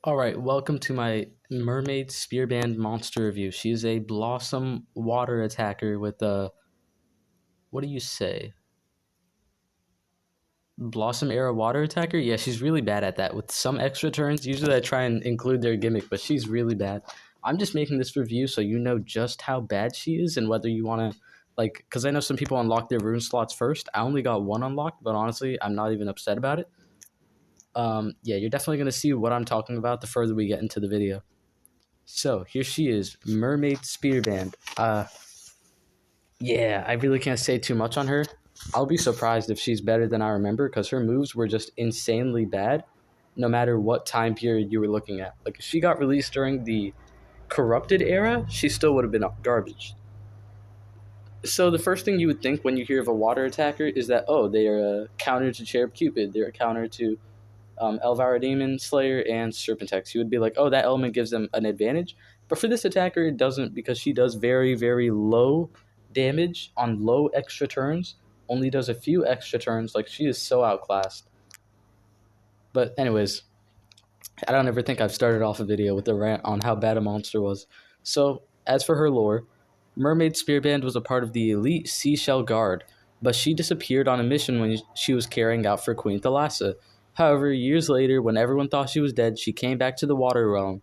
Alright, welcome to my Mermaid Spearband monster review. She's a Blossom water attacker with a, what do you say? Blossom era water attacker? Yeah, she's really bad at that. With some extra turns, usually I try and include their gimmick, but she's really bad. I'm just making this review so you know just how bad she is and whether you want to, because I know some people unlock their rune slots first. I only got one unlocked, but honestly, I'm not even upset about it. Yeah, you're definitely going to see what I'm talking about the further we get into the video. So here she is, Mermaid Spearband. Yeah, I really can't say too much on her. I'll be surprised if she's better than I remember because her moves were just insanely bad, no matter what time period you were looking at. Like if she got released during the corrupted era, she still would have been garbage. So the first thing you would think when you hear of a water attacker is that they are a counter to Cherub Cupid. They're a counter to Elvira Demon Slayer and Serpentex. You would be like, oh, that element gives them an advantage. But for this attacker, it doesn't because she does very, very low damage on low extra turns. Only does a few extra turns. Like, she is so outclassed. But anyways, I don't ever think I've started off a video with a rant on how bad a monster was. So, as for her lore, Mermaid Spearband was a part of the elite Seashell Guard, but she disappeared on a mission when she was carrying out for Queen Thalassa. However, years later, when everyone thought she was dead, she came back to the water realm,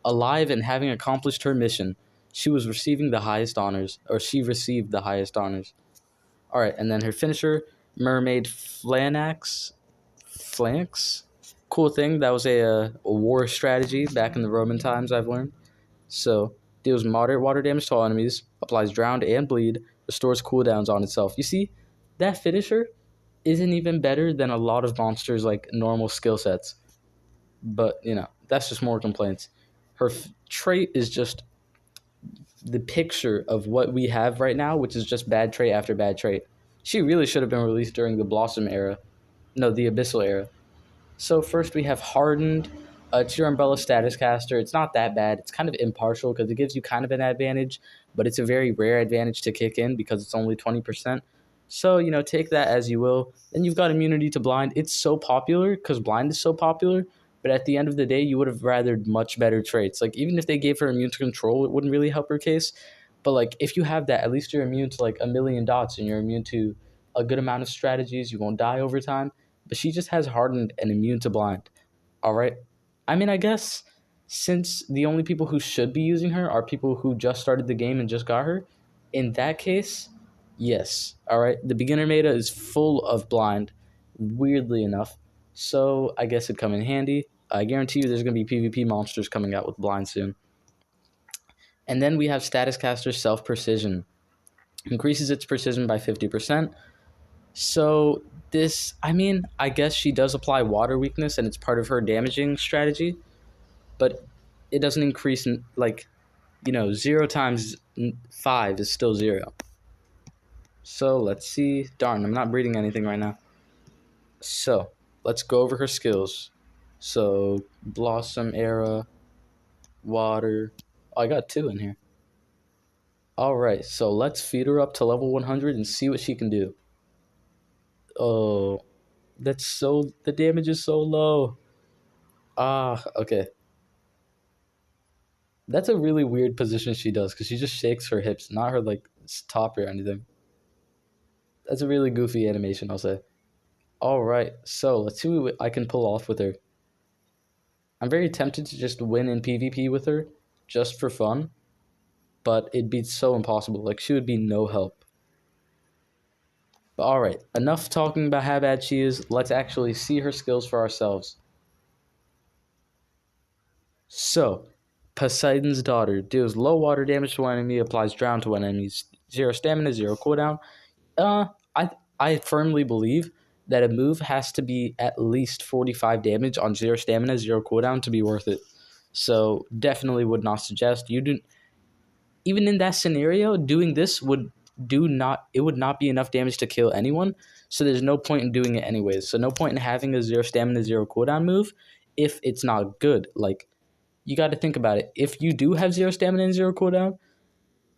alive and having accomplished her mission. She was receiving the highest honors, or she received the highest honors. Alright, and then her finisher, Mermaid Flanks? Cool thing, that was a war strategy back in the Roman times, I've learned. So, deals moderate water damage to all enemies, applies drowned and bleed, restores cooldowns on itself. You see, that finisher isn't even better than a lot of monsters like normal skill sets. But, that's just more complaints. Her trait is just the picture of what we have right now, which is just bad trait after bad trait. She really should have been released during the Blossom era. No, the Abyssal era. So first we have Hardened. It's your Umbrella Status Caster. It's not that bad. It's kind of impartial because it gives you kind of an advantage, but it's a very rare advantage to kick in because it's only 20%. So, take that as you will. Then you've got Immunity to Blind. It's so popular because Blind is so popular, but at the end of the day, you would have rathered much better traits. Like, even if they gave her Immune to Control, it wouldn't really help her case. But, like, if you have that, at least you're immune to, like, a million dots and you're immune to a good amount of strategies. You won't die over time. But she just has Hardened and Immune to Blind. All right? I mean, I guess since the only people who should be using her are people who just started the game and just got her, in that case, yes. All right? The beginner meta is full of Blind, weirdly enough. So I guess it'd come in handy. I guarantee you there's going to be PvP monsters coming out with Blind soon. And then we have Status Caster Self Precision. Increases its precision by 50%. So this, I guess she does apply water weakness and it's part of her damaging strategy, but it doesn't increase, 0 times 5 is still 0. So let's see. Darn, I'm not breeding anything right now. So let's go over her skills. So Blossom Era, Water. Oh, I got 2 in here. Alright, so let's feed her up to level 100 and see what she can do. Oh, the damage is so low. Okay. That's a really weird position she does because she just shakes her hips, not her top or anything. That's a really goofy animation, I'll say. All right, so let's see what I can pull off with her. I'm very tempted to just win in PvP with her, just for fun, but it'd be so impossible. Like, she would be no help. But all right, enough talking about how bad she is. Let's actually see her skills for ourselves. So, Poseidon's Daughter deals low water damage to one enemy, applies drown to one enemy, 0 stamina, 0 cooldown. I firmly believe that a move has to be at least 45 damage on 0 stamina, 0 cooldown to be worth it. So definitely would not suggest you do. Even in that scenario, doing this would not be enough damage to kill anyone. So there's no point in doing it anyways. So no point in having a 0 stamina, 0 cooldown move if it's not good. Like, you got to think about it. If you do have 0 stamina and 0 cooldown,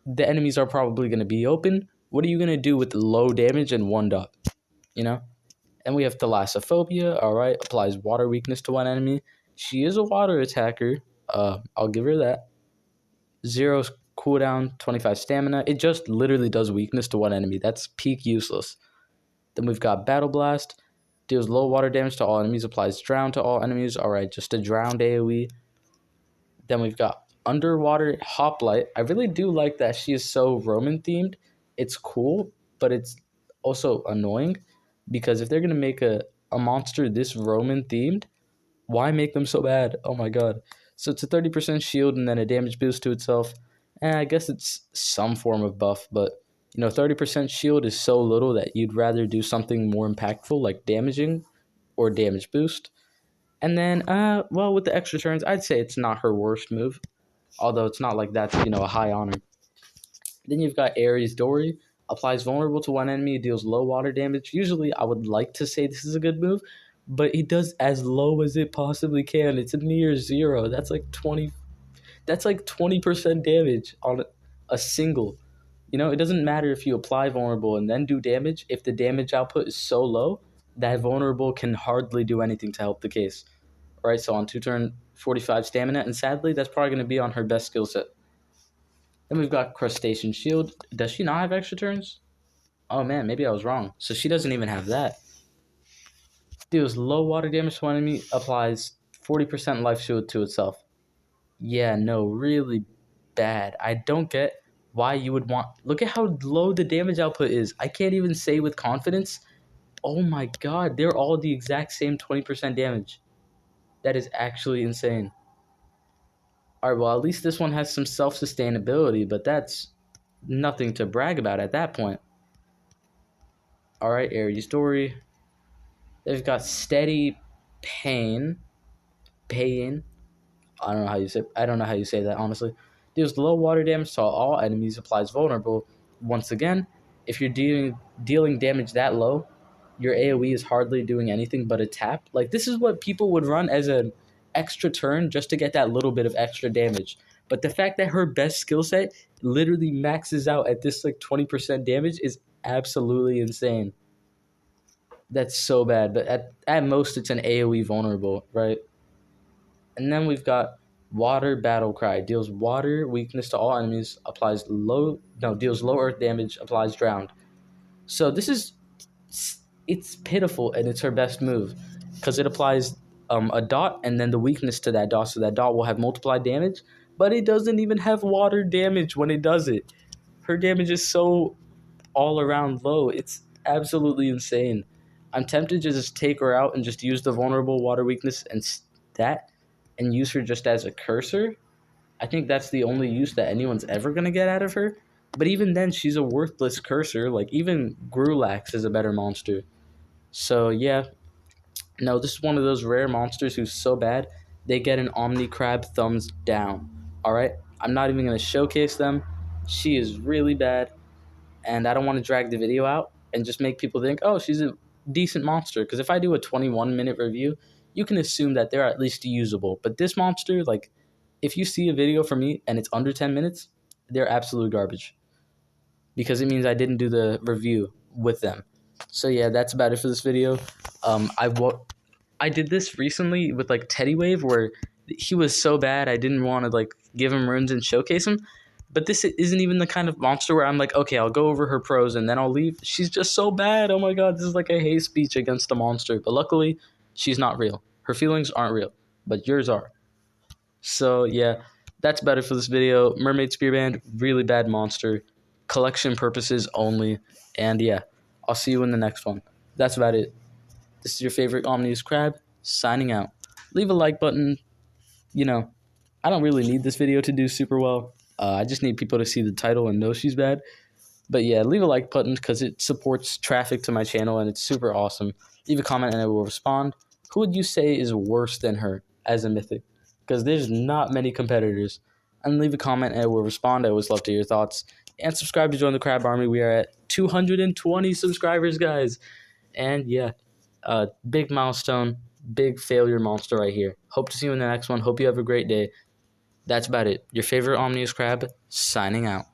the enemies are probably going to be open. What are you going to do with low damage and 1 dot? And we have Thalassophobia, all right, applies water weakness to one enemy. She is a water attacker. I'll give her that. 0 cooldown, 25 stamina. It just literally does weakness to one enemy. That's peak useless. Then we've got Battle Blast. Deals low water damage to all enemies. Applies Drown to all enemies. Alright, just a drowned AoE. Then we've got Underwater Hoplite. I really do like that she is so Roman themed. It's cool, but it's also annoying. Because if they're going to make a monster this Roman themed, why make them so bad? Oh my god. So it's a 30% shield and then a damage boost to itself. And I guess it's some form of buff, but 30% shield is so little that you'd rather do something more impactful like damaging or damage boost. And then, well, with the extra turns, I'd say it's not her worst move, although it's not like that's, a high honor. Then you've got Ares Dory. Applies vulnerable to one enemy, deals low water damage. Usually, I would like to say this is a good move, but it does as low as it possibly can. It's a near 0. That's like 20. That's like 20% damage on a single. It doesn't matter if you apply vulnerable and then do damage. If the damage output is so low, that vulnerable can hardly do anything to help the case. All right, so on 2-turn, 45 stamina, and sadly, that's probably going to be on her best skill set. Then we've got Crustacean Shield. Does she not have extra turns? Oh man, maybe I was wrong. So she doesn't even have that. Deals low water damage to one enemy, applies 40% life shield to itself. Yeah, no, really bad. I don't get why you would want... Look at how low the damage output is. I can't even say with confidence. Oh my god, they're all the exact same 20% damage. That is actually insane. Alright, well, at least this one has some self-sustainability, but that's nothing to brag about at that point. Alright, Ares Dory. They've got Steady Pain. I don't know how you say that, honestly. Deals low water damage to all enemies, applies vulnerable. Once again, if you're dealing damage that low, your AoE is hardly doing anything but a tap. Like, this is what people would run as an extra turn just to get that little bit of extra damage. But the fact that her best skill set literally maxes out at this like 20% damage is absolutely insane. That's so bad. But at most, it's an AoE vulnerable, right? And then we've got Water Battle Cry. Deals water weakness to all enemies. Deals low earth damage. Applies drowned. So this is... It's pitiful, and it's her best move. Because it applies a dot and then the weakness to that dot. So that dot will have multiplied damage. But it doesn't even have water damage when it does it. Her damage is so all around low. It's absolutely insane. I'm tempted to just take her out and just use the vulnerable water weakness and use her just as a cursor. I think that's the only use that anyone's ever going to get out of her. But even then, she's a worthless cursor. Like, even Grulax is a better monster. So, yeah. No, this is one of those rare monsters who's so bad, they get an Omni-Crab thumbs down. Alright? I'm not even going to showcase them. She is really bad. And I don't want to drag the video out and just make people think, oh, she's a decent monster. Because if I do a 21-minute review, you can assume that they're at least usable. But this monster, like, if you see a video from me and it's under 10 minutes, they're absolute garbage. Because it means I didn't do the review with them. So yeah, that's about it for this video. I did this recently with like Teddy Wave, where he was so bad I didn't want to like give him runes and showcase him. But this isn't even the kind of monster where I'm like, okay, I'll go over her pros and then I'll leave. She's just so bad. Oh my god, this is like a hate speech against the monster. But luckily, she's not real. Her feelings aren't real, but yours are. So yeah, that's about it for this video. Mermaid Spearband, really bad monster. Collection purposes only. And yeah, I'll see you in the next one. That's about it. This is your favorite Omni-Crab, signing out. Leave a like button. I don't really need this video to do super well. I just need people to see the title and know she's bad. But yeah, leave a like button because it supports traffic to my channel and it's super awesome. Leave a comment and I will respond. Who would you say is worse than her as a mythic? Because there's not many competitors. And leave a comment and I will respond. I always love to hear your thoughts. And subscribe to join the Crab Army. We are at 220 subscribers, guys. And yeah, big milestone, big failure monster right here. Hope to see you in the next one. Hope you have a great day. That's about it. Your favorite Omni-Crab, signing out.